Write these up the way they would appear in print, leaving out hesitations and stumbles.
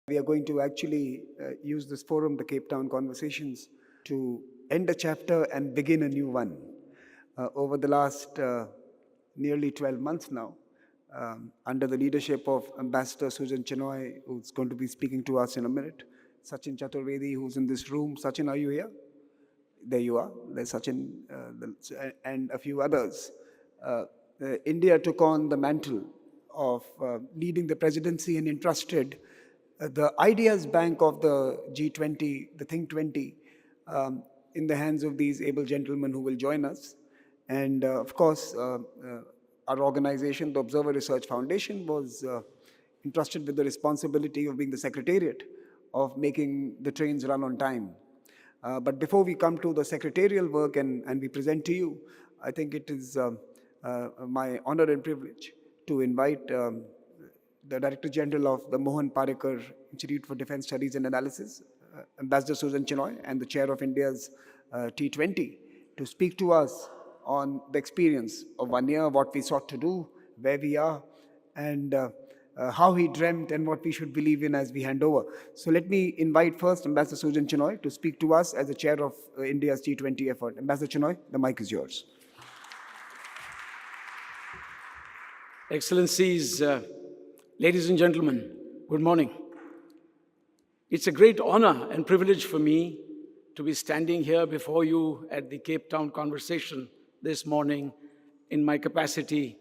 We are going to actually use this forum, the Cape Town Conversations, to end a chapter and begin a new one. Over the last nearly 12 months now, under the leadership of Ambassador Sujan Chinoy, who's going to be speaking to us in a minute, Sachin Chaturvedi, who's in this room. Sachin, are you here? There you are. There's Sachin and a few others. India took on the mantle of leading the presidency and entrusted the ideas bank of the G20, the Think 20, in the hands of these able gentlemen who will join us. And of course, our organization, the Observer Research Foundation, was entrusted with the responsibility of being the secretariat of making the trains run on time. But before we come to the secretarial work and we present to you, I think it is my honor and privilege to invite the Director General of the Mohan Parrikar Institute for Defense Studies and Analysis, Ambassador Sujan Chinoy, and the Chair of India's T20 to speak to us on the experience of 1 year, what we sought to do, where we are, and how he dreamt and what we should believe in as we hand over. So let me invite first Ambassador Sujan Chinoy to speak to us as the Chair of India's T20 effort. Ambassador Chinoy, the mic is yours. Excellencies, ladies and gentlemen, good morning. It's a great honor and privilege for me to be standing here before you at the Cape Town Conversation this morning in my capacity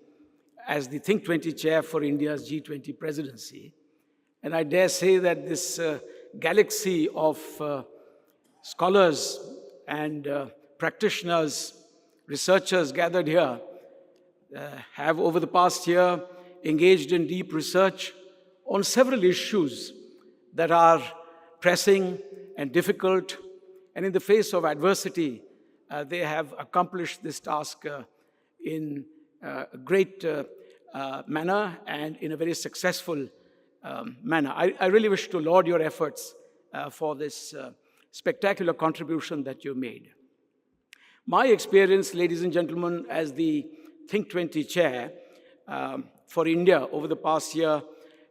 as the Think 20 Chair for India's G20 presidency. And I dare say that this galaxy of scholars and practitioners, researchers gathered here have over the past year engaged in deep research on several issues that are pressing and difficult, and in the face of adversity, they have accomplished this task in a great manner and in a very successful manner. I really wish to laud your efforts for this spectacular contribution that you made. My experience, ladies and gentlemen, as the Think 20 Chair for India over the past year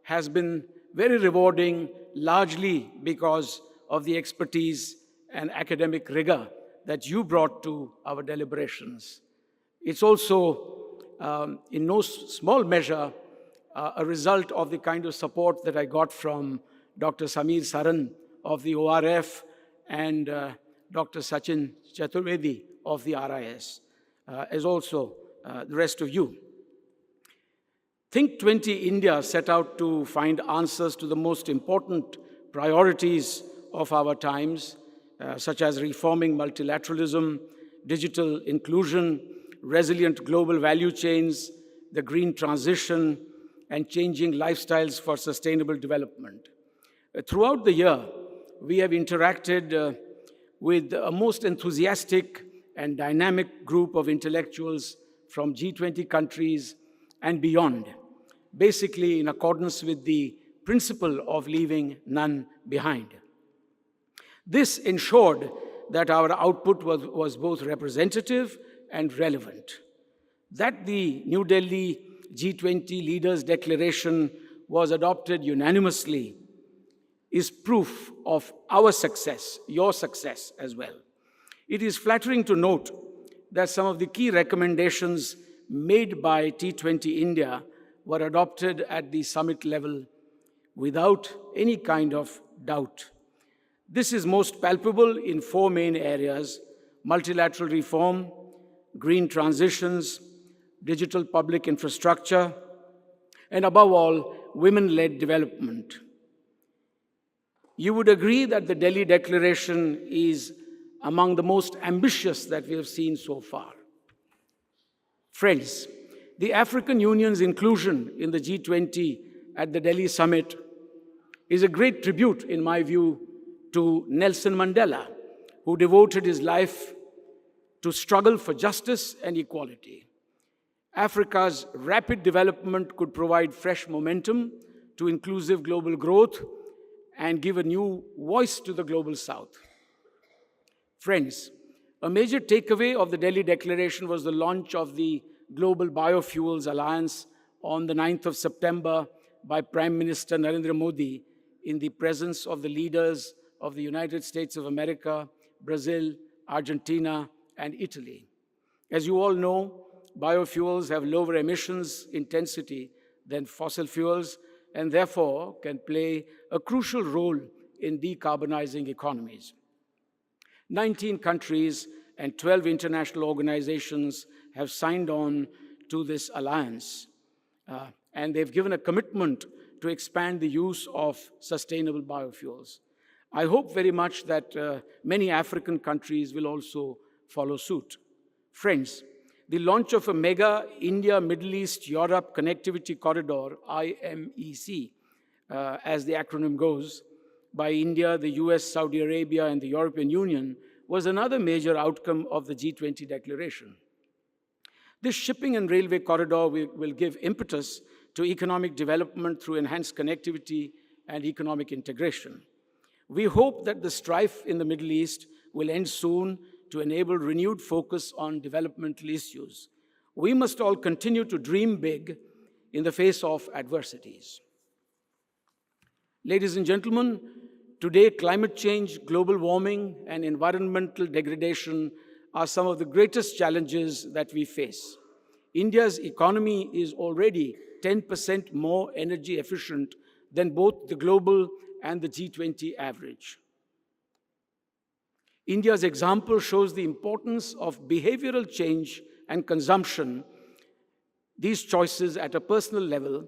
has been very rewarding, largely because of the expertise and academic rigor that you brought to our deliberations. It's also, in no small measure, a result of the kind of support that I got from Dr. Samir Saran of the ORF and Dr. Sachin Chaturvedi of the RIS, as also the rest of you. Think 20 India set out to find answers to the most important priorities of our times, such as reforming multilateralism, digital inclusion, resilient global value chains, the green transition, and changing lifestyles for sustainable development. Throughout the year, we have interacted with a most enthusiastic and dynamic group of intellectuals from G20 countries and beyond, basically in accordance with the principle of leaving none behind. This ensured that our output was both representative and relevant. That the New Delhi G20 Leaders' Declaration was adopted unanimously is proof of our success, your success as well. It is flattering to note that some of the key recommendations made by T20 India were adopted at the summit level without any kind of doubt. This is most palpable in four main areas: multilateral reform, green transitions, digital public infrastructure, and above all, women-led development. You would agree that the Delhi Declaration is among the most ambitious that we have seen so far. Friends, the African Union's inclusion in the G20 at the Delhi summit is a great tribute, in my view, to Nelson Mandela, who devoted his life to struggle for justice and equality. Africa's rapid development could provide fresh momentum to inclusive global growth and give a new voice to the global South. Friends, a major takeaway of the Delhi Declaration was the launch of the Global Biofuels Alliance on the 9th of September by Prime Minister Narendra Modi in the presence of the leaders of the United States of America, Brazil, Argentina, and Italy. As you all know, biofuels have lower emissions intensity than fossil fuels and therefore can play a crucial role in decarbonizing economies. 19 countries and 12 international organizations have signed on to this alliance, and they've given a commitment to expand the use of sustainable biofuels. I hope very much that many African countries will also follow suit. Friends, the launch of a mega India, Middle East, Europe Connectivity Corridor, IMEC, as the acronym goes, by India, the US, Saudi Arabia, and the European Union was another major outcome of the G20 declaration. This shipping and railway corridor will give impetus to economic development through enhanced connectivity and economic integration. We hope that the strife in the Middle East will end soon to enable renewed focus on developmental issues. We must all continue to dream big in the face of adversities. Ladies and gentlemen, today climate change, global warming, and environmental degradation are some of the greatest challenges that we face. India's economy is already 10% more energy efficient than both the global and the G20 average. India's example shows the importance of behavioral change and consumption, these choices at a personal level,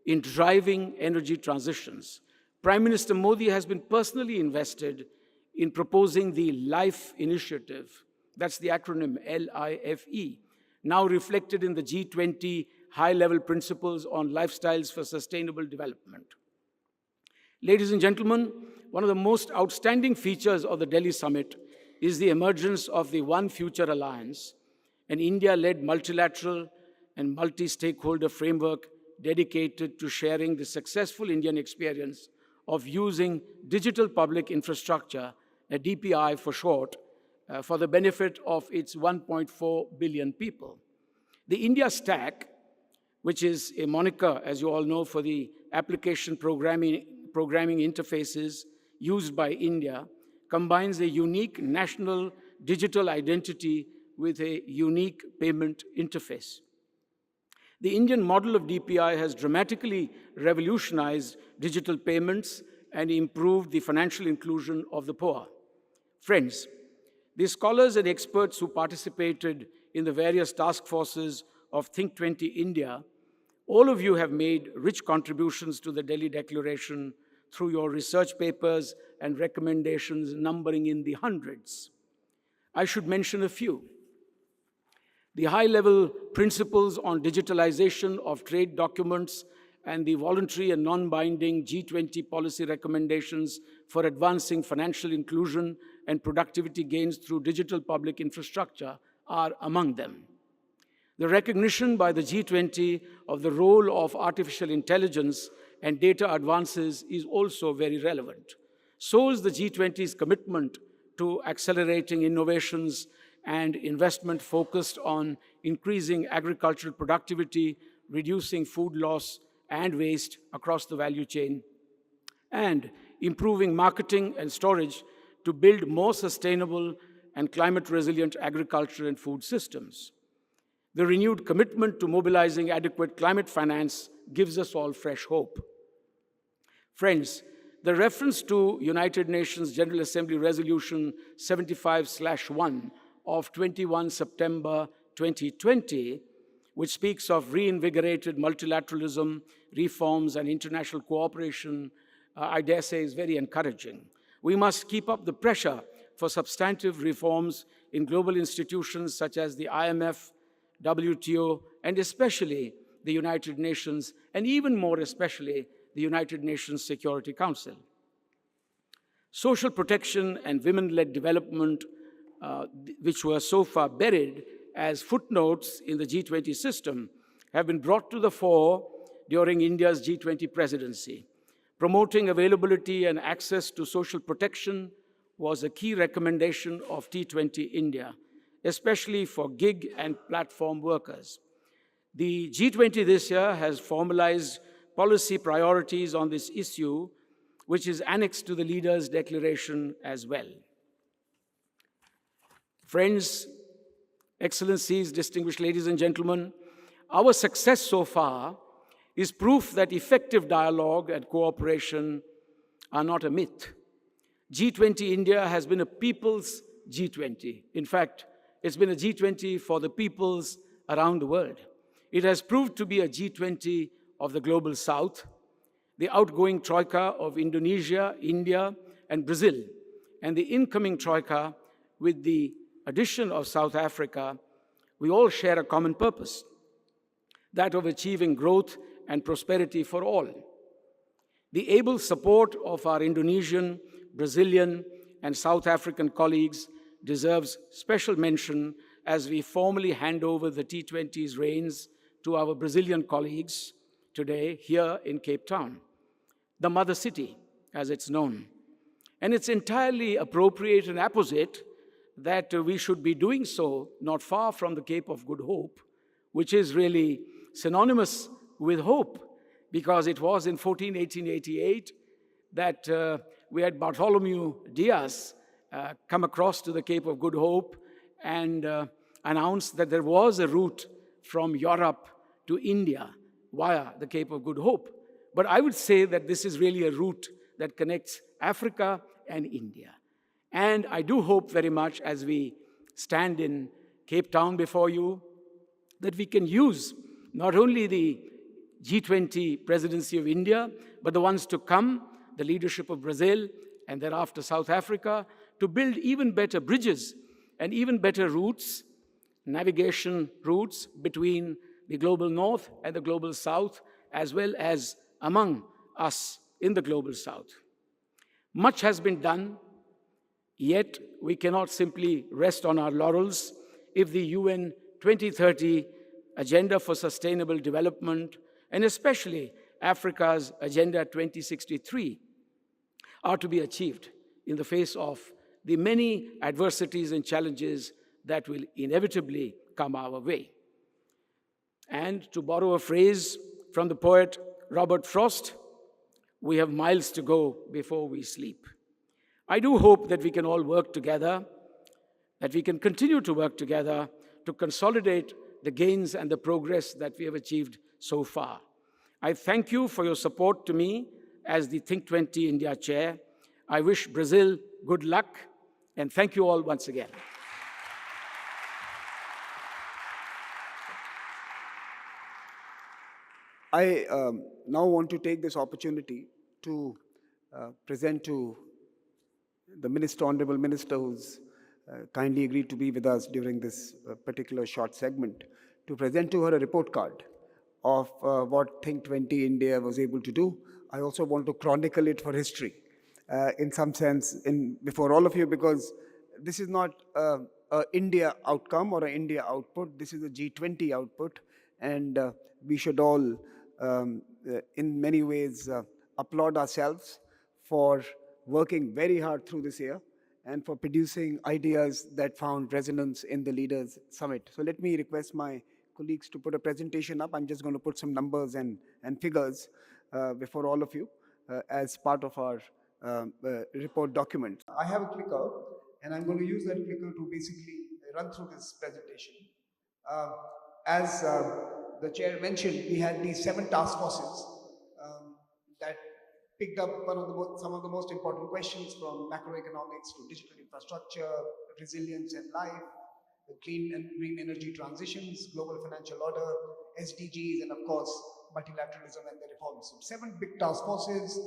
in driving energy transitions. Prime Minister Modi has been personally invested in proposing the LIFE initiative, that's the acronym LIFE, now reflected in the G20 high-level principles on lifestyles for sustainable development. Ladies and gentlemen, one of the most outstanding features of the Delhi summit is the emergence of the One Future Alliance, an India-led multilateral and multi-stakeholder framework dedicated to sharing the successful Indian experience of using digital public infrastructure, a DPI for short, for the benefit of its 1.4 billion people. The India Stack, which is a moniker, as you all know, for the application programming interfaces used by India, combines a unique national digital identity with a unique payment interface. The Indian model of DPI has dramatically revolutionized digital payments and improved the financial inclusion of the poor. Friends, the scholars and experts who participated in the various task forces of T20 India, all of you have made rich contributions to the Delhi Declaration through your research papers and recommendations numbering in the hundreds. I should mention a few. The high-level principles on digitalization of trade documents and the voluntary and non-binding G20 policy recommendations for advancing financial inclusion and productivity gains through digital public infrastructure are among them. The recognition by the G20 of the role of artificial intelligence and data advances is also very relevant. So is the G20's commitment to accelerating innovations and investment focused on increasing agricultural productivity, reducing food loss and waste across the value chain, and improving marketing and storage to build more sustainable and climate-resilient agriculture and food systems. The renewed commitment to mobilizing adequate climate finance gives us all fresh hope. Friends, the reference to United Nations General Assembly Resolution 75/1 of 21 September 2020, which speaks of reinvigorated multilateralism, reforms, and international cooperation, I dare say is very encouraging. We must keep up the pressure for substantive reforms in global institutions such as the IMF, WTO, and especially the United Nations, and even more especially the United Nations Security Council. Social protection and women-led development, which were so far buried as footnotes in the G20 system, have been brought to the fore during India's G20 presidency. Promoting availability and access to social protection was a key recommendation of T20 India, especially for gig and platform workers. The G20 this year has formalized policy priorities on this issue which is annexed to the leaders' declaration as well. Friends, Excellencies, distinguished ladies and gentlemen, our success so far is proof that effective dialogue and cooperation are not a myth. G20 India has been a people's G20. In fact, it's been a G20 for the peoples around the world. It has proved to be a G20 of the global south, the outgoing troika of Indonesia, India, and Brazil, and the incoming troika with the addition of South Africa. We all share a common purpose, that of achieving growth and prosperity for all. The able support of our Indonesian, Brazilian, and South African colleagues deserves special mention as we formally hand over the T20's reins to our Brazilian colleagues today here in Cape Town, the mother city, as it's known. And it's entirely appropriate and apposite that we should be doing so not far from the Cape of Good Hope, which is really synonymous with hope, because it was in 1888 that we had Bartholomew Diaz come across to the Cape of Good Hope and announced that there was a route from Europe to India via the Cape of Good Hope. But I would say that this is really a route that connects Africa and India. And I do hope very much as we stand in Cape Town before you that we can use not only the G20 presidency of India, but the ones to come, the leadership of Brazil, and thereafter South Africa, to build even better bridges and even better routes, navigation routes between the global north and the global south, as well as among us in the global south. Much has been done, yet we cannot simply rest on our laurels if the UN 2030 Agenda for Sustainable Development, and especially Africa's Agenda 2063, are to be achieved in the face of the many adversities and challenges that will inevitably come our way. And to borrow a phrase from the poet Robert Frost, we have miles to go before we sleep. I do hope that we can all work together, that we can continue to work together to consolidate the gains and the progress that we have achieved so far. I thank you for your support to me as the Think 20 India chair. I wish Brazil good luck, and thank you all once again. I now want to take this opportunity to present to the Honorable Minister, who's kindly agreed to be with us during this particular short segment, to present to her a report card of what Think 20 India was able to do. I also want to chronicle it for history, in some sense, before all of you, because this is not an India outcome or an India output. This is a G20 output, and we should all, in many ways, applaud ourselves for working very hard through this year and for producing ideas that found resonance in the Leaders' Summit. So let me request my colleagues to put a presentation up. I'm just going to put some numbers and figures before all of you as part of our report document. I have a clicker, and I'm going to use that clicker to basically run through this presentation. As the chair mentioned, we had these 7 task forces that picked up some of the most important questions, from macroeconomics to digital infrastructure, resilience and life, the clean and green energy transitions, global financial order, SDGs, and of course, multilateralism and the reforms. So 7 big task forces.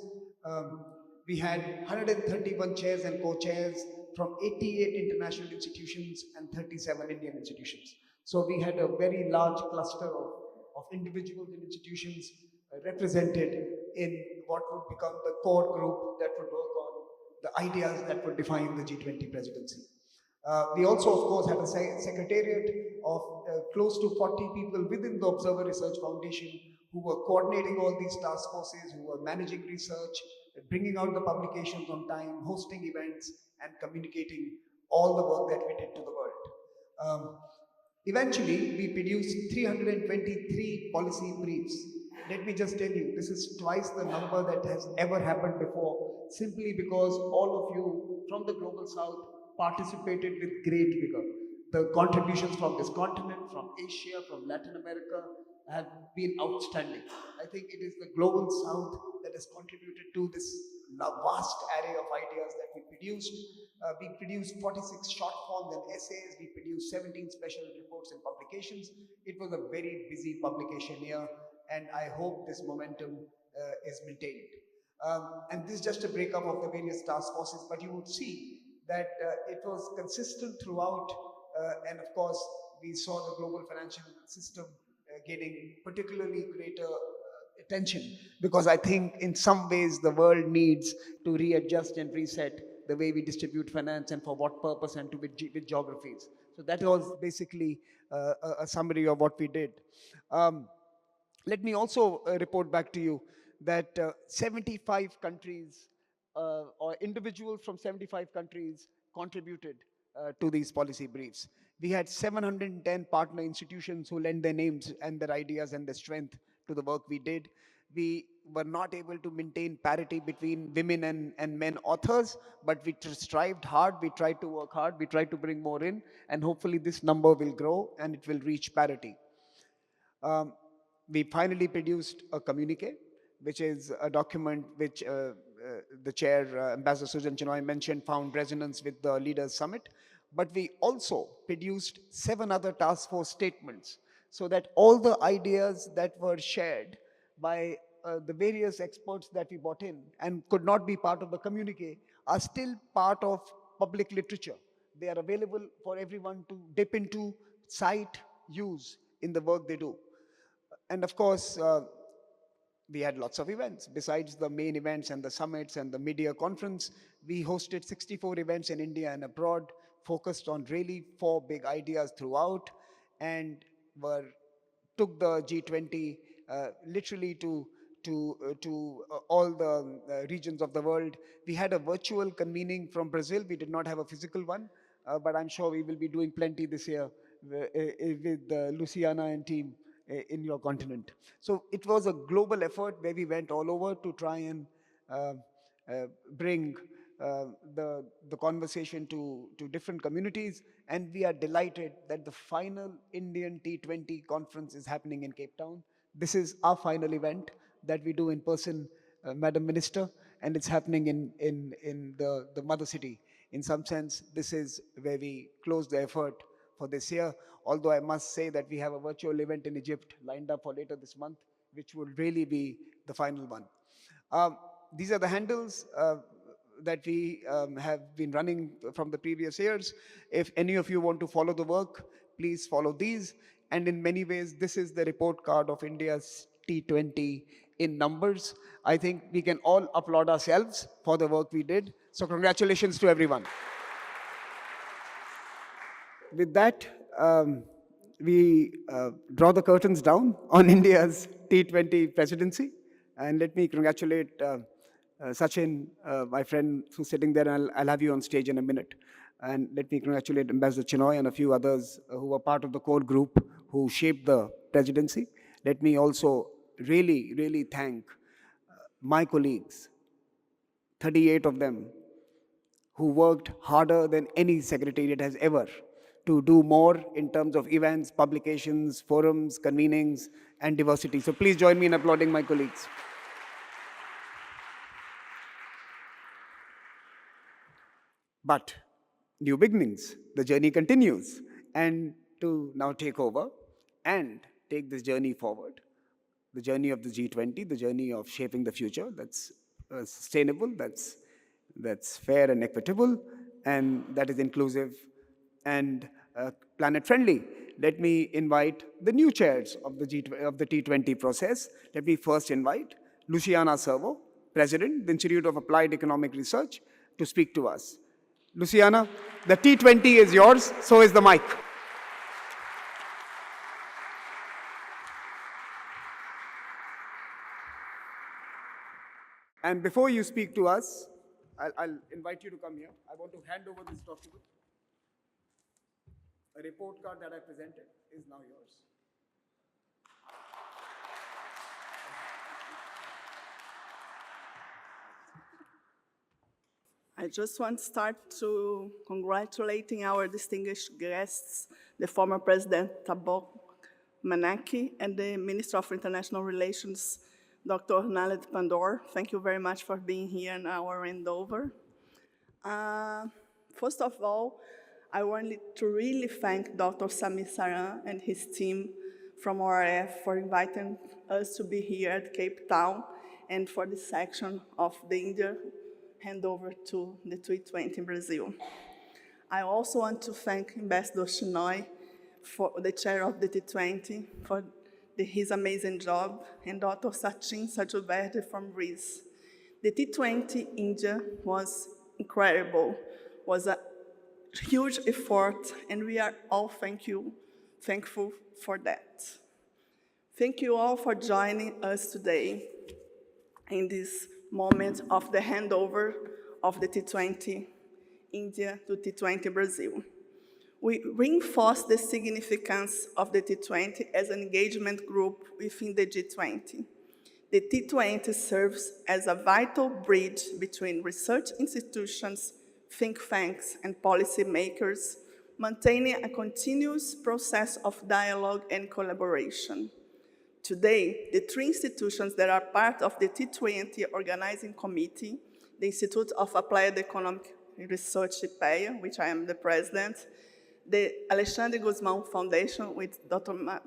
We had 131 chairs and co-chairs from 88 international institutions and 37 Indian institutions. So we had a very large cluster of individuals and institutions represented in what would become the core group that would work on the ideas that would define the G20 presidency. We also, of course, had a secretariat of close to 40 people within the Observer Research Foundation who were coordinating all these task forces, who were managing research, bringing out the publications on time, hosting events, and communicating all the work that we did to the world. Eventually, we produced 323 policy briefs let me just tell you, this is twice the number that has ever happened before, simply because all of you from the Global South participated with great vigor. The contributions from this continent, from Asia, from Latin America have been outstanding. I think it is the Global South that has contributed to this vast array of ideas that we produced. We produced 46 short forms and essays. We produced 17 special reports and publications. It was a very busy publication year, and I hope this momentum is maintained. And this is just a breakup of the various task forces, but you would see that it was consistent throughout, and of course, we saw the global financial system getting particularly greater attention, because I think in some ways the world needs to readjust and reset the way we distribute finance and for what purpose and to which geographies. So that was basically a summary of what we did. Let me also report back to you that 75 countries or individuals from 75 countries contributed to these policy briefs. We had 710 partner institutions who lent their names and their ideas and their strength to the work we did. We were not able to maintain parity between women and men authors, but we strived hard, we tried to work hard, we tried to bring more in, and hopefully this number will grow and it will reach parity. We finally produced a communique, which is a document which the chair, Ambassador Sujan Chinoy, mentioned found resonance with the Leaders Summit. But we also produced 7 other task force statements, so that all the ideas that were shared by the various experts that we brought in and could not be part of the communique are still part of public literature. They are available for everyone to dip into, cite, use in the work they do. And of course, we had lots of events. Besides the main events and the summits and the media conference, we hosted 64 events in India and abroad, focused on really 4 big ideas throughout, and took the G20 literally to all the regions of the world. We had a virtual convening from Brazil. We did not have a physical one, but I'm sure we will be doing plenty this year with Luciana and team in your continent. So it was a global effort where we went all over to try and bring the conversation to different communities, and we are delighted that the final Indian T20 conference is happening in Cape Town. This is our final event that we do in person, Madam Minister, and it's happening in the mother city. In some sense, this is where we close the effort for this year, although I must say that we have a virtual event in Egypt lined up for later this month, which will really be the final one. These are the handles that we have been running from the previous years. If any of you want to follow the work, please follow these. And in many ways, this is the report card of India's T20 in numbers. I think we can all applaud ourselves for the work we did. So congratulations to everyone. With that, we draw the curtains down on India's T20 presidency. And let me congratulate Sachin, my friend who's sitting there, and I'll have you on stage in a minute. And let me congratulate Ambassador Chinoy and a few others who were part of the core group who shaped the presidency. Let me also really, really thank my colleagues, 38 of them, who worked harder than any secretariat has ever to do more in terms of events, publications, forums, convenings, and diversity. So please join me in applauding my colleagues. But new beginnings, the journey continues. And to now take over and take this journey forward, the journey of the G20, the journey of shaping the future that's sustainable, that's fair and equitable, and that is inclusive and planet-friendly. Let me invite the new chairs of the T20 process. Let me first invite Luciana Servo, President, the Institute of Applied Economic Research, to speak to us. Luciana, the T20 is yours, so is the mic. And before you speak to us, I'll invite you to come here. I want to hand over this document. A report card that I presented is now yours. I just want to start to congratulating our distinguished guests, the former President Thabo Manaki and the Minister of International Relations, Dr. Nalet Pandor. Thank you very much for being here in our Handover. First of all, I wanted to really thank Dr. Samir Saran and his team from ORF for inviting us to be here at Cape Town and for this section of the India handover to the T20 in Brazil. I also want to thank Ambassador Chinoy, for the chair of the T20, for his amazing job, and Dr. Sachin Sajuverde from Greece. The T20 India was incredible, was a huge effort, and we are all thankful for that. Thank you all for joining us today in this moment of the handover of the T20 India to T20 Brazil. We reinforce the significance of the T20 as an engagement group within the G20. The T20 serves as a vital bridge between research institutions, think tanks, and policymakers, maintaining a continuous process of dialogue and collaboration. Today, the three institutions that are part of the T20 Organizing Committee, the Institute of Applied Economic Research, IPEA, which I am the president, the Alexandre Gusmão Foundation, with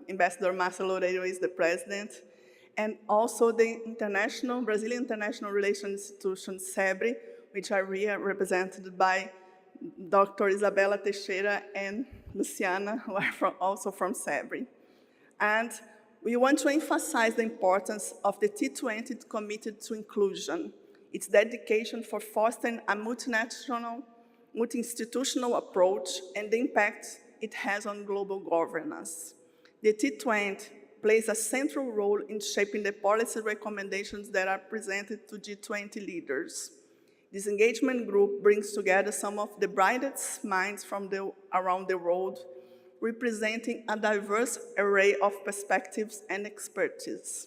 Ambassador Márcia Loureiro is the president, and also the Brazilian International Relations Institution, CEBRI, which are represented by Dr. Izabella Teixeira and Luciana, who are also from CEBRI. And we want to emphasize the importance of the T20 committed to inclusion, its dedication for fostering a multi-institutional approach, and the impact it has on global governance. The T20 plays a central role in shaping the policy recommendations that are presented to G20 leaders. This engagement group brings together some of the brightest minds from around the world, representing a diverse array of perspectives and expertise.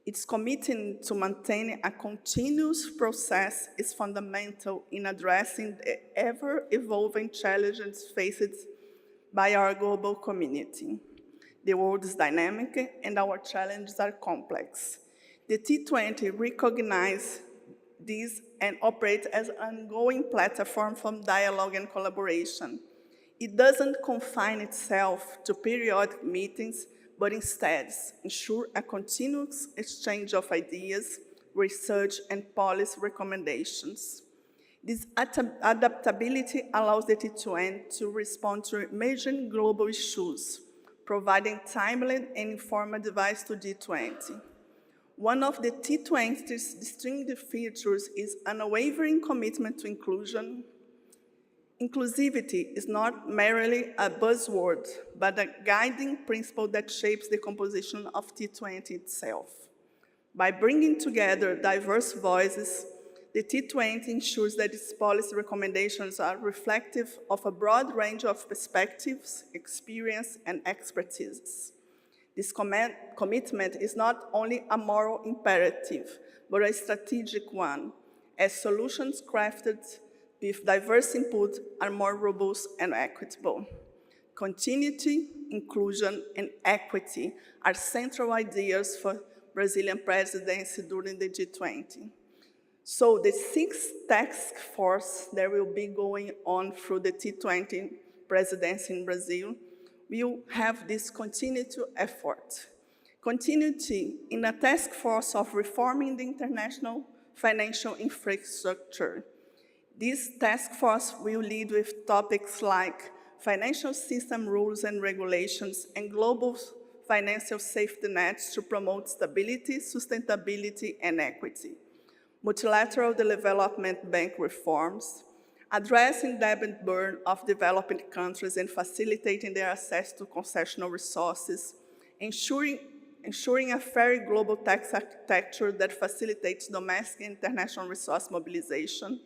Its commitment to maintaining a continuous process is fundamental in addressing the ever-evolving challenges faced by our global community. The world is dynamic and our challenges are complex. The T20 recognizes this and operates as an ongoing platform for dialogue and collaboration. It doesn't confine itself to periodic meetings, but instead ensure a continuous exchange of ideas, research, and policy recommendations. This adaptability allows the T20 to respond to emerging global issues, providing timely and informed advice to G20. One of the T20's distinctive features is an unwavering commitment to inclusion. Inclusivity is not merely a buzzword, but a guiding principle that shapes the composition of T20 itself. By bringing together diverse voices, the T20 ensures that its policy recommendations are reflective of a broad range of perspectives, experience, and expertise. This commitment is not only a moral imperative, but a strategic one, as solutions crafted with diverse input are more robust and equitable. Continuity, inclusion, and equity are central ideas for Brazilian presidency during the G20. So the sixth task force that will be going on through the T20 presidency in Brazil will have this continuity effort. Continuity in a task force of reforming the international financial infrastructure. This task force will lead with topics like financial system rules and regulations and global financial safety nets to promote stability, sustainability, and equity. Multilateral development bank reforms, addressing debt burden of developing countries and facilitating their access to concessional resources, ensuring a fair global tax architecture that facilitates domestic and international resource mobilization,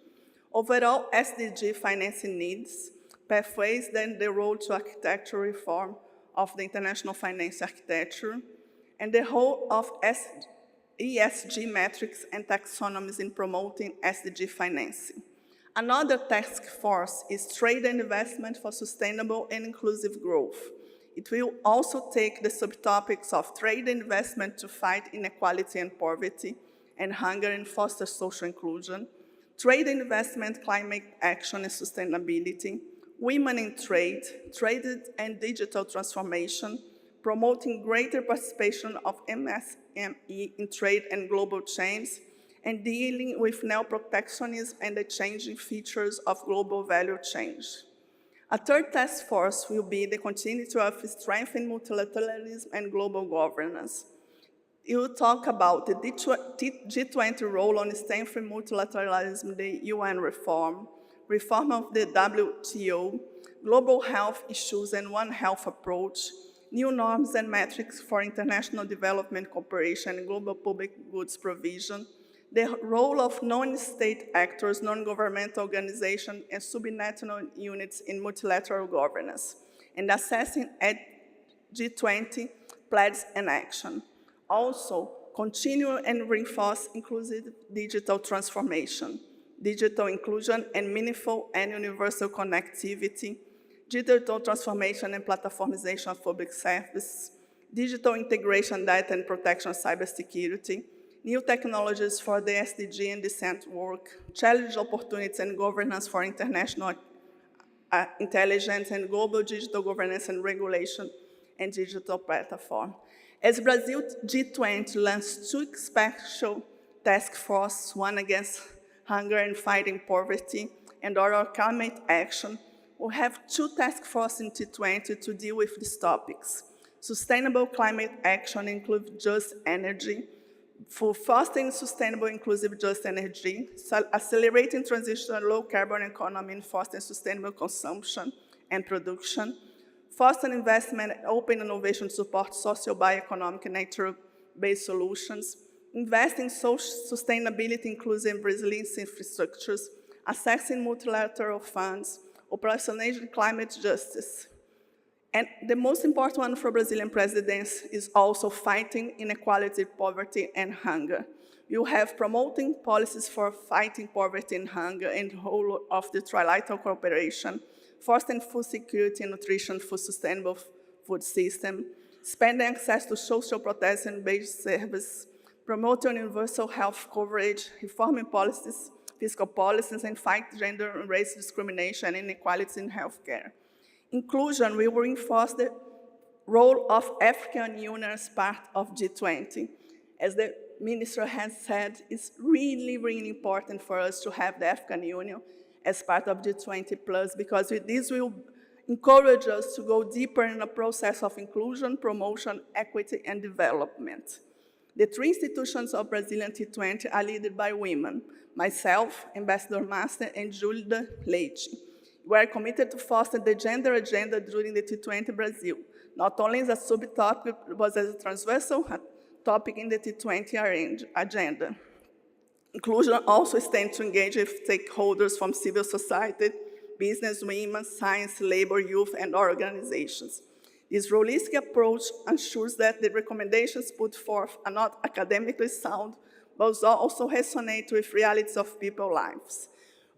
overall SDG financing needs, pathways, then the road to architectural reform of the international finance architecture, and the role of ESG metrics and taxonomies in promoting SDG financing. Another task force is Trade and Investment for Sustainable and Inclusive Growth. It will also take the subtopics of trade and investment to fight inequality and poverty, and hunger and foster social inclusion, trade and investment, climate action and sustainability, women in trade, trade and digital transformation, promoting greater participation of MSME in trade and global chains, and dealing with neo-protectionism and the changing features of global value change. A third task force will be the continuity of strengthening multilateralism and global governance. It will talk about the G20 role on strengthening multilateralism, the UN reform of the WTO, global health issues and One Health approach, new norms and metrics for international development cooperation and global public goods provision, the role of non-state actors, non-governmental organizations, and subnational units in multilateral governance, and assessing at G20 pledges and action. Also, continue and reinforce inclusive digital transformation, digital inclusion and meaningful and universal connectivity, digital transformation and platformization of public service, digital integration, data and protection, cybersecurity, new technologies for the SDG and decent work, challenge opportunities and governance for international intelligence and global digital governance and regulation and digital platform. As Brazil G20 launched two special task forces, one against hunger and fighting poverty, and other climate action, we have two task forces in T20 to deal with these topics. Sustainable climate action includes just energy, for fostering sustainable, inclusive, just energy, accelerating transition to a low-carbon economy and fostering sustainable consumption and production, fostering investment and open innovation to support social, bioeconomic, and nature-based solutions, investing in social sustainability, inclusive, and resilience infrastructures, accessing multilateral funds, operationalizing climate justice. And the most important one for Brazilian presidency is also fighting inequality, poverty, and hunger. You have promoting policies for fighting poverty and hunger and the whole of the trilateral cooperation, fostering food security and nutrition for sustainable food system, expanding access to social protection-based services, promoting universal health coverage, reforming policies, fiscal policies, and fight gender and race discrimination and inequality in healthcare. Inclusion will reinforce the role of African Union as part of G20. As the minister has said, it's really, really important for us to have the African Union as part of G20+, because this will encourage us to go deeper in the process of inclusion, promotion, equity, and development. The three institutions of Brazilian T20 are led by women, myself, Ambassador Márcia, and Julida Leite. We are committed to foster the gender agenda during the T20 Brazil, not only as a subtopic, but as a transversal topic in the T20 agenda. Inclusion also stands to engage with stakeholders from civil society, business, women, science, labor, youth, and organizations. This holistic approach ensures that the recommendations put forth are not academically sound, but also resonate with realities of people's lives.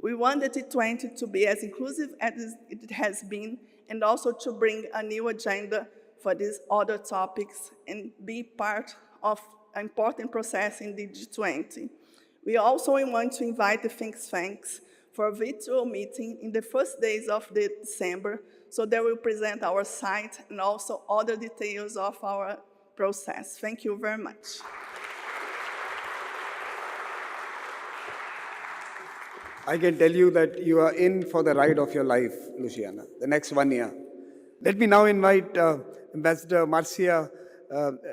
We want the T20 to be as inclusive as it has been, and also to bring a new agenda for these other topics and be part of an important process in the G20. We also want to invite the think tanks for a virtual meeting in the first days of December, so they will present our site and also other details of our process. Thank you very much. I can tell you that you are in for the ride of your life, Luciana, the next 1 year. Let me now invite Ambassador Márcia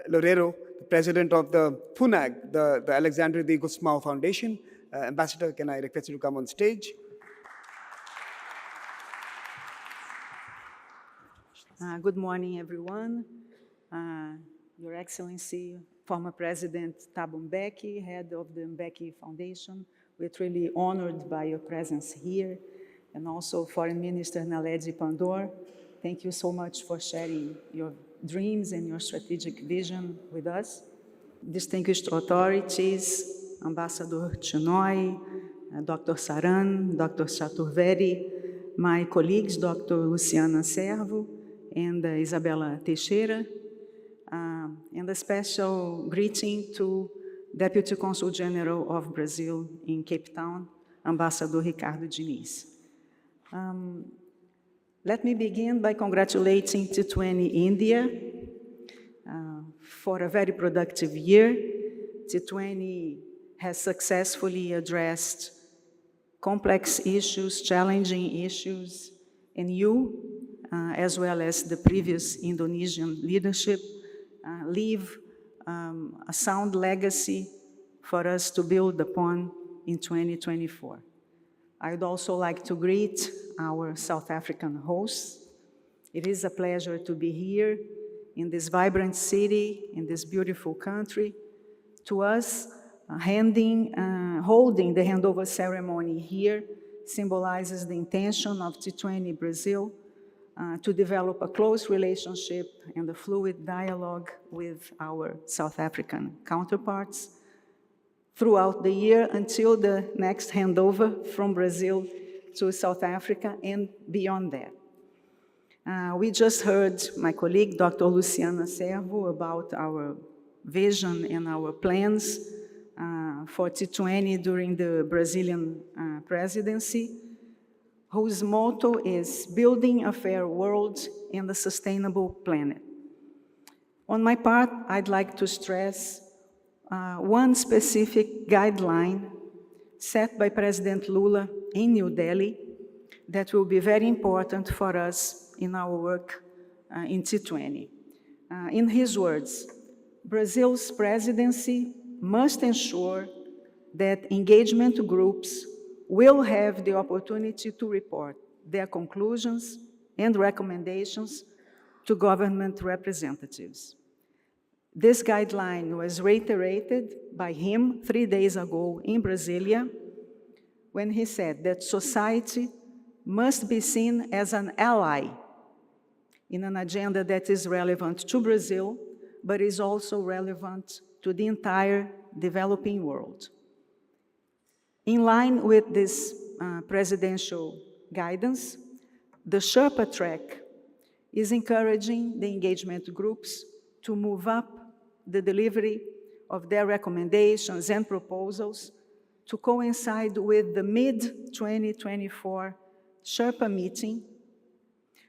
Loureiro, the president of the FUNAG, the Alexandre de Gusmão Foundation. Ambassador, can I request you to come on stage? Good morning, everyone. Your Excellency, former President Thabo Mbeki, head of the Mbeki Foundation, we're truly honored by your presence here, and also Foreign Minister Naledi Pandor. Thank you so much for sharing your dreams and your strategic vision with us. Distinguished authorities, Ambassador Chinoy, Dr. Saran, Dr. Chaturvedi, my colleagues, Dr. Luciana Servo and Izabella Teixeira, and a special greeting to Deputy Consul General of Brazil in Cape Town, Ambassador Ricardo Diniz. Let me begin by congratulating T20 India for a very productive year. T20 has successfully addressed complex issues, challenging issues, and you, as well as the previous Indonesian leadership, leave a sound legacy for us to build upon in 2024. I would also like to greet our South African hosts. It is a pleasure to be here in this vibrant city, in this beautiful country. To us, holding the handover ceremony here symbolizes the intention of T20 Brazil to develop a close relationship and a fluid dialogue with our South African counterparts throughout the year until the next handover from Brazil to South Africa and beyond that. We just heard my colleague, Dr. Luciana Servo, about our vision and our plans for T20 during the Brazilian presidency, whose motto is building a fair world and a sustainable planet. On my part, I'd like to stress one specific guideline set by President Lula in New Delhi that will be very important for us in our work in T20. In his words, Brazil's presidency must ensure that engagement groups will have the opportunity to report their conclusions and recommendations to government representatives. This guideline was reiterated by him 3 days ago in Brasilia when he said that society must be seen as an ally in an agenda that is relevant to Brazil, but is also relevant to the entire developing world. In line with this presidential guidance, the Sherpa track is encouraging the engagement groups to move up the delivery of their recommendations and proposals to coincide with the mid-2024 Sherpa meeting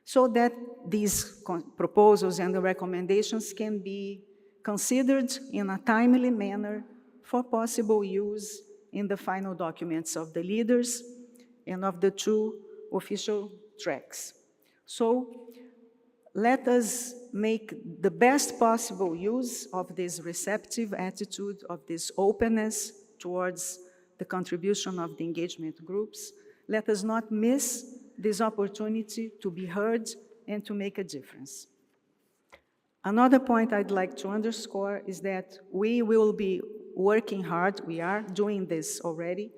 so that these proposals and the recommendations can be considered in a timely manner for possible use in the final documents of the leaders and of the 2 official tracks. So let us make the best possible use of this receptive attitude, of this openness towards the contribution of the engagement groups. Let us not miss this opportunity to be heard and to make a difference. Another point I'd like to underscore is that we will be working hard, we are doing this already,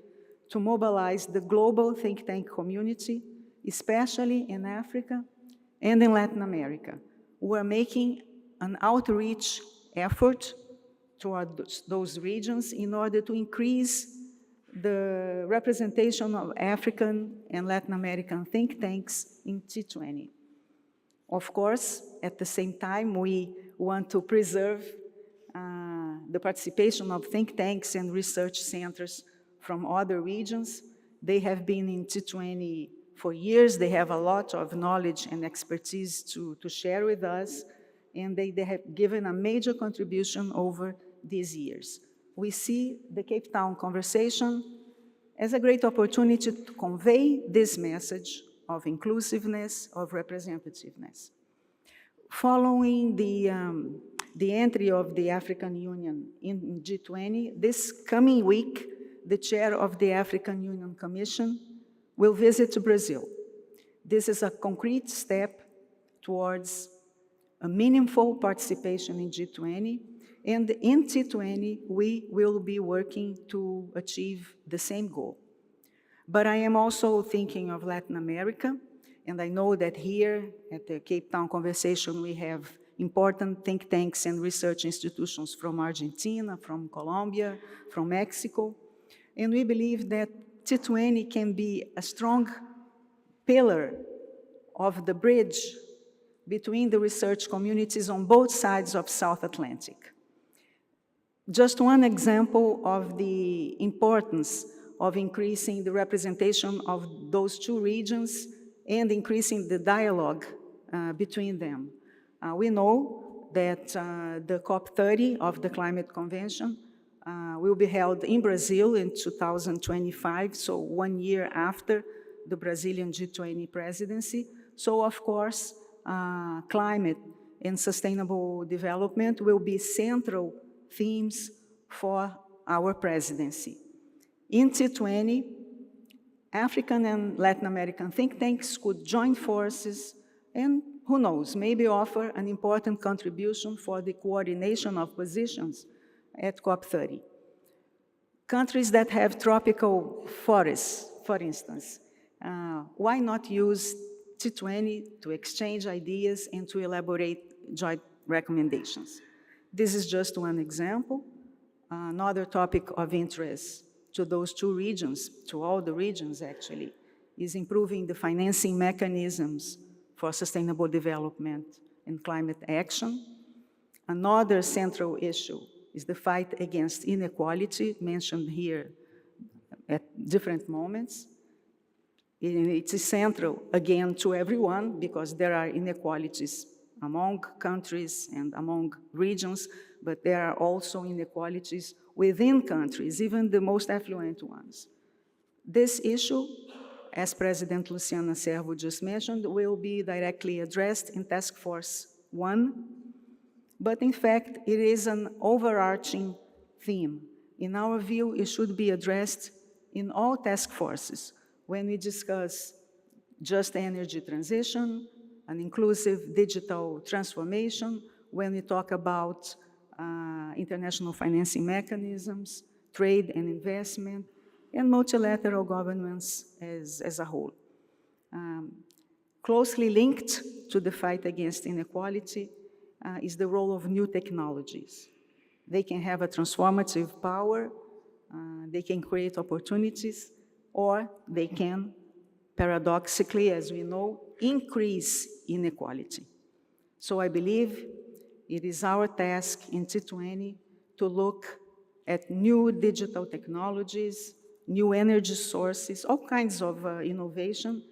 to mobilize the global think tank community, especially in Africa and in Latin America. We're making an outreach effort toward those regions in order to increase the representation of African and Latin American think tanks in T20. Of course, at the same time, we want to preserve the participation of think tanks and research centers from other regions. They have been in T20 for years. They have a lot of knowledge and expertise to share with us, and they have given a major contribution over these years. We see the Cape Town conversation as a great opportunity to convey this message of inclusiveness, of representativeness. Following the entry of the African Union in G20, this coming week, the chair of the African Union Commission will visit Brazil. This is a concrete step towards a meaningful participation in G20, and in T20, we will be working to achieve the same goal. But I am also thinking of Latin America, and I know that here at the Cape Town Conversation, we have important think tanks and research institutions from Argentina, from Colombia, from Mexico, and we believe that T20 can be a strong pillar of the bridge between the research communities on both sides of South Atlantic. Just one example of the importance of increasing the representation of those two regions and increasing the dialogue between them. We know that the COP30 of the Climate Convention will be held in Brazil in 2025, so 1 year after the Brazilian G20 presidency. So, of course, climate and sustainable development will be central themes for our presidency. In T20, African and Latin American think tanks could join forces and, who knows, maybe offer an important contribution for the coordination of positions at COP30. Countries that have tropical forests, for instance, why not use T20 to exchange ideas and to elaborate joint recommendations? This is just one example. Another topic of interest to those two regions, to all the regions actually, is improving the financing mechanisms for sustainable development and climate action. Another central issue is the fight against inequality, mentioned here at different moments. It's central, again, to everyone, because there are inequalities among countries and among regions, but there are also inequalities within countries, even the most affluent ones. This issue, as President Luciana Servo just mentioned, will be directly addressed in Task Force 1, but in fact, it is an overarching theme. In our view, it should be addressed in all task forces when we discuss just energy transition, an inclusive digital transformation, when we talk about international financing mechanisms, trade and investment, and multilateral governance as a whole. Closely linked to the fight against inequality is the role of new technologies. They can have a transformative power, they can create opportunities, or they can, paradoxically, as we know, increase inequality. So I believe it is our task in T20 to look at new digital technologies, new energy sources, all kinds of innovation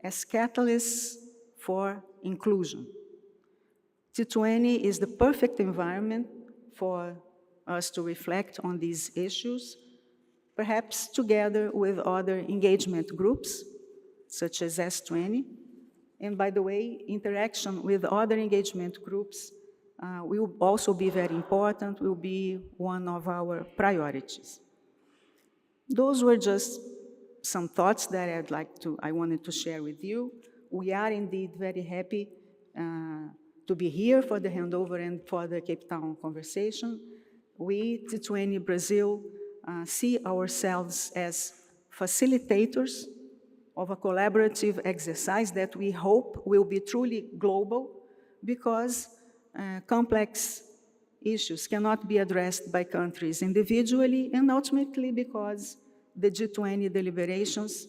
as catalysts for inclusion. T20 is the perfect environment for us to reflect on these issues, perhaps together with other engagement groups, such as S20. And by the way, interaction with other engagement groups will also be very important, will be one of our priorities. Those were just some thoughts that I wanted to share with you. We are indeed very happy to be here for the handover and for the Cape Town conversation. We, T20 Brazil, see ourselves as facilitators of a collaborative exercise that we hope will be truly global, because complex issues cannot be addressed by countries individually, and ultimately because the G20 deliberations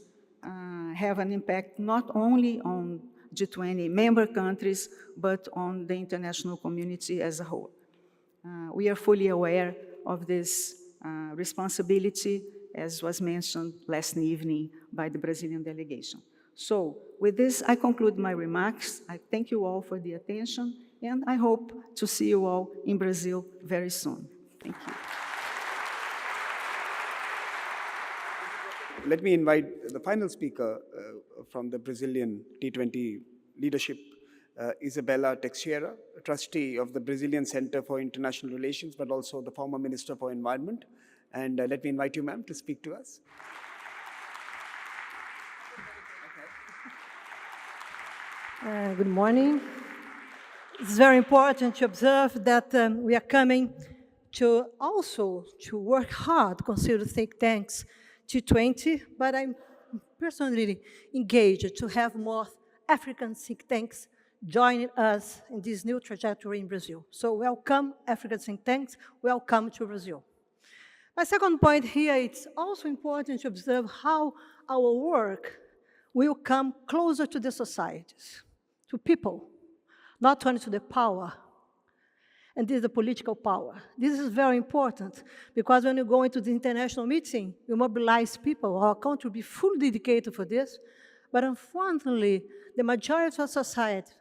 have an impact not only on G20 member countries, but on the international community as a whole. We are fully aware of this responsibility, as was mentioned last evening by the Brazilian delegation. So, with this, I conclude my remarks. I thank you all for the attention, and I hope to see you all in Brazil very soon. Thank you. Let me invite the final speaker from the Brazilian T20 leadership, Izabella Teixeira, trustee of the Brazilian Center for International Relations, but also the former Minister for Environment. And let me invite you, ma'am, to speak to us. Good morning. It's very important to observe that we are coming to also to work hard, consider think tanks T20, but I'm personally engaged to have more African think tanks joining us in this new trajectory in Brazil. So welcome, African think tanks, welcome to Brazil. My second point here, it's also important to observe how our work will come closer to the societies, to people, not only to the power, and this is the political power. This is very important, because when you go into the international meeting, you mobilize people. Our country will be fully dedicated for this, but unfortunately, the majority of society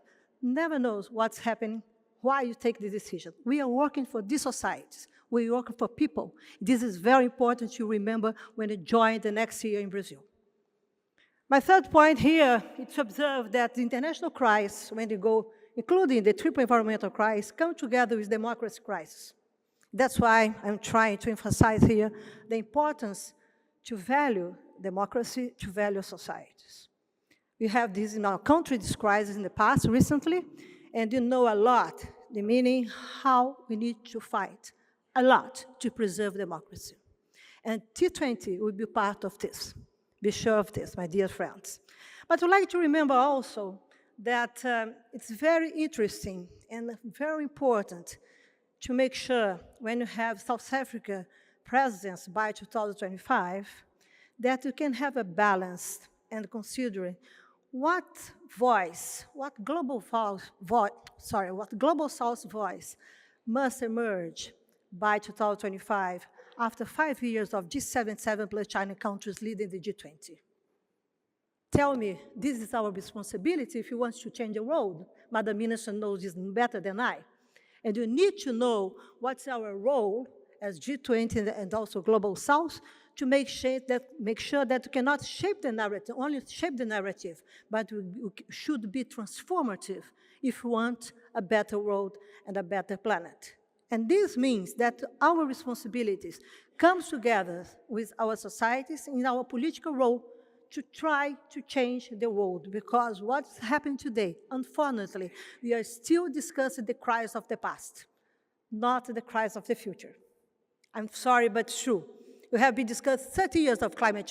never knows what's happening, why you take the decision. We are working for these societies. We are working for people. This is very important to remember when you join the next year in Brazil. My third point here is to observe that the international crisis, when you go, including the triple environmental crisis, come together with democracy crisis. That's why I'm trying to emphasize here the importance to value democracy, to value societies. We have this in our country, this crisis in the past, recently, and you know a lot, the meaning how we need to fight a lot to preserve democracy. And T20 will be part of this. Be sure of this, my dear friends. But I'd like to remember also that it's very interesting and very important to make sure when you have South Africa presidency by 2025, that you can have a balance and considering what voice, what global South voice must emerge by 2025 after 5 years of G77 plus China countries leading the G20. Tell me, this is our responsibility if you want to change the world. Madam Minister knows this better than I. And you need to know what's our role as G20 and also Global South to make sure that you cannot shape the narrative, only shape the narrative, but we should be transformative if we want a better world and a better planet. And this means that our responsibilities come together with our societies in our political role to try to change the world, because what's happening today, unfortunately, we are still discussing the crisis of the past, not the crisis of the future. I'm sorry, but it's true. We have been discussing 30 years of climate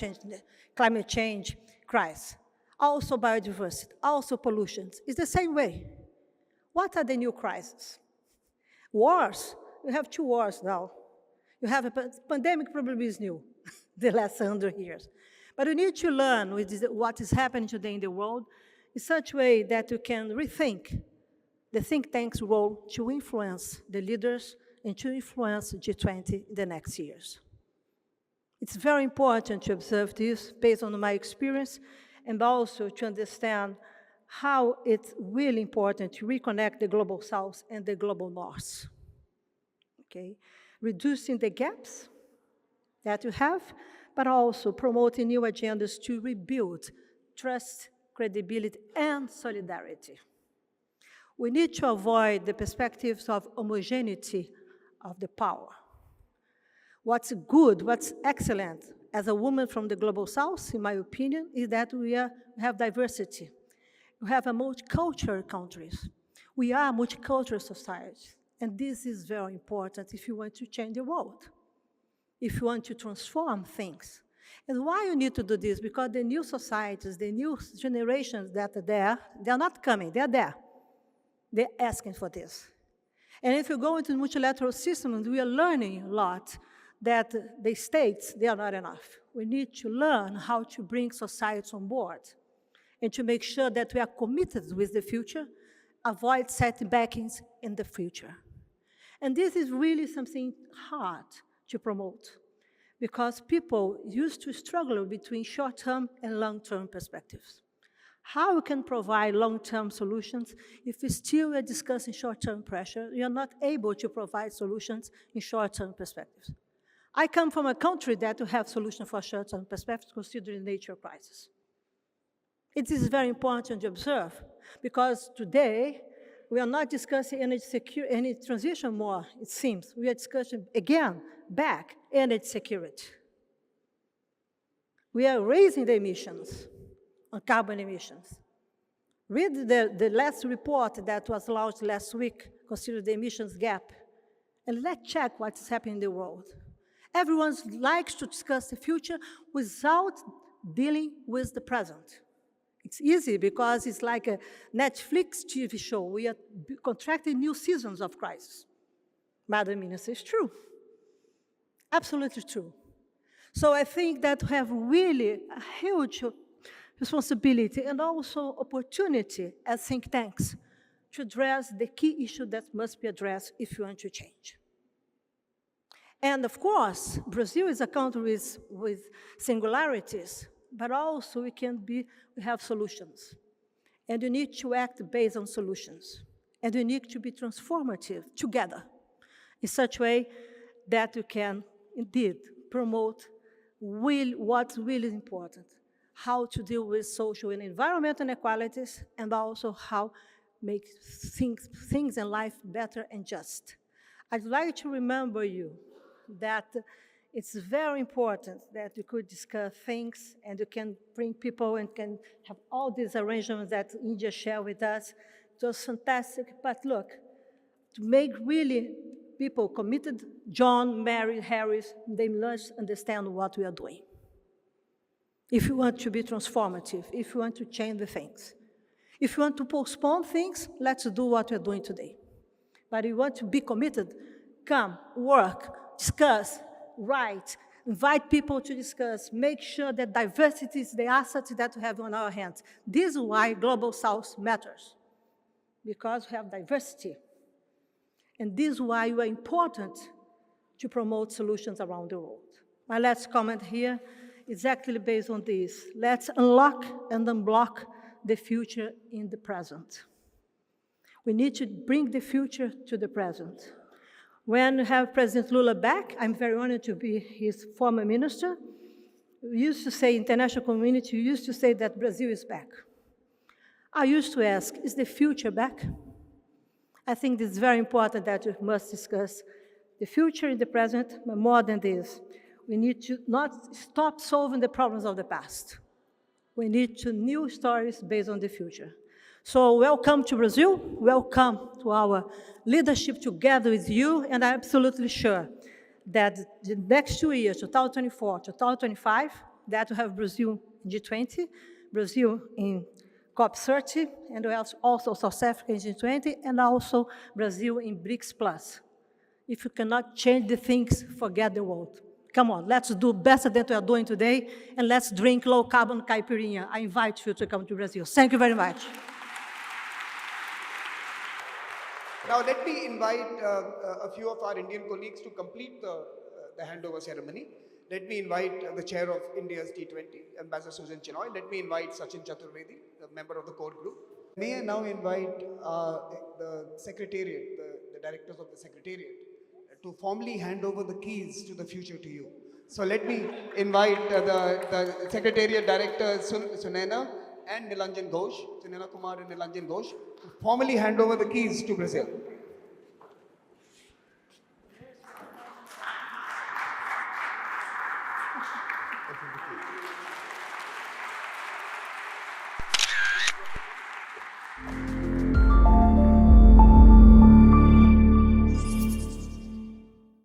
change crisis, also biodiversity, also pollution. It's the same way. What are the new crises? Wars. We have 2 wars now. You have a pandemic, probably is new, the last 100 years. But we need to learn what is happening today in the world in such a way that you can rethink the think tank's role to influence the leaders and to influence G20 in the next years. It's very important to observe this based on my experience and also to understand how it's really important to reconnect the Global South and the Global North. Okay? Reducing the gaps that you have, but also promoting new agendas to rebuild trust, credibility, and solidarity. We need to avoid the perspectives of homogeneity of the power. What's good, what's excellent as a woman from the Global South, in my opinion, is that we have diversity. We have a multicultural countries. We are a multicultural society, and this is very important if you want to change the world, if you want to transform things. And why you need to do this? Because the new societies, the new generations that are there, they're not coming, they're there. They're asking for this. And if you go into multilateral systems, we are learning a lot that the states, they are not enough. We need to learn how to bring societies on board and to make sure that we are committed with the future, avoid setbacks in the future. And this is really something hard to promote because people used to struggle between short-term and long-term perspectives. How we can provide long-term solutions if we still are discussing short-term pressure? We are not able to provide solutions in short-term perspectives. I come from a country that will have solutions for short-term perspectives considering nature crisis. It is very important to observe because today we are not discussing energy transition more, it seems. We are discussing, again, back energy security. We are raising the emissions on carbon emissions. Read the last report that was launched last week, consider the emissions gap, and let's check what's happening in the world. Everyone likes to discuss the future without dealing with the present. It's easy because it's like a Netflix TV show. We are contracting new seasons of crisis. Madam Minister, it's true. Absolutely true. So I think that we have really a huge responsibility and also opportunity as think tanks to address the key issue that must be addressed if you want to change. And of course, Brazil is a country with singularities, but also we have solutions. And you need to act based on solutions. And you need to be transformative together in such a way that you can indeed promote what's really important, how to deal with social and environmental inequalities, and also how make things in life better and just. I'd like to remember you that it's very important that you could discuss things and you can bring people and can have all these arrangements that India shared with us. It was fantastic, but look, to make really people committed, John, Mary, Harris, they must understand what we are doing. If you want to be transformative, if you want to change the things. If you want to postpone things, let's do what we're doing today. But if you want to be committed, come, work, discuss, write, invite people to discuss, make sure that diversity is the asset that we have on our hands. This is why Global South matters, because we have diversity. And this is why you are important to promote solutions around the world. My last comment here is actually based on this. Let's unlock and unblock the future in the present. We need to bring the future to the present. When we have President Lula back, I'm very honored to be his former minister. We used to say, international community, we used to say that Brazil is back. I used to ask, is the future back? I think it's very important that we must discuss the future in the present, but more than this, we need to not stop solving the problems of the past. We need to new stories based on the future. So welcome to Brazil, welcome to our leadership together with you, and I'm absolutely sure that the next 2 years, 2024, 2025, that we have Brazil in G20, Brazil in COP30, and we have also South Africa in G20, and also Brazil in BRICS+. If you cannot change the things, forget the world. Come on, let's do better than we are doing today, and let's drink low-carbon caipirinha. I invite you to come to Brazil. Thank you very much. Now let me invite a few of our Indian colleagues to complete the handover ceremony. Let me invite the chair of India's T20, Ambassador Sujan Chinoy. Let me invite Sachin Chaturvedi, the member of the core group. May I now invite the Secretariat, the directors of the Secretariat, to formally hand over the keys to the future to you. So let me invite the Secretariat Director Sunena and Nilanjan Ghosh, Sunena Kumar and Nilanjan Ghosh, to formally hand over the keys to Brazil.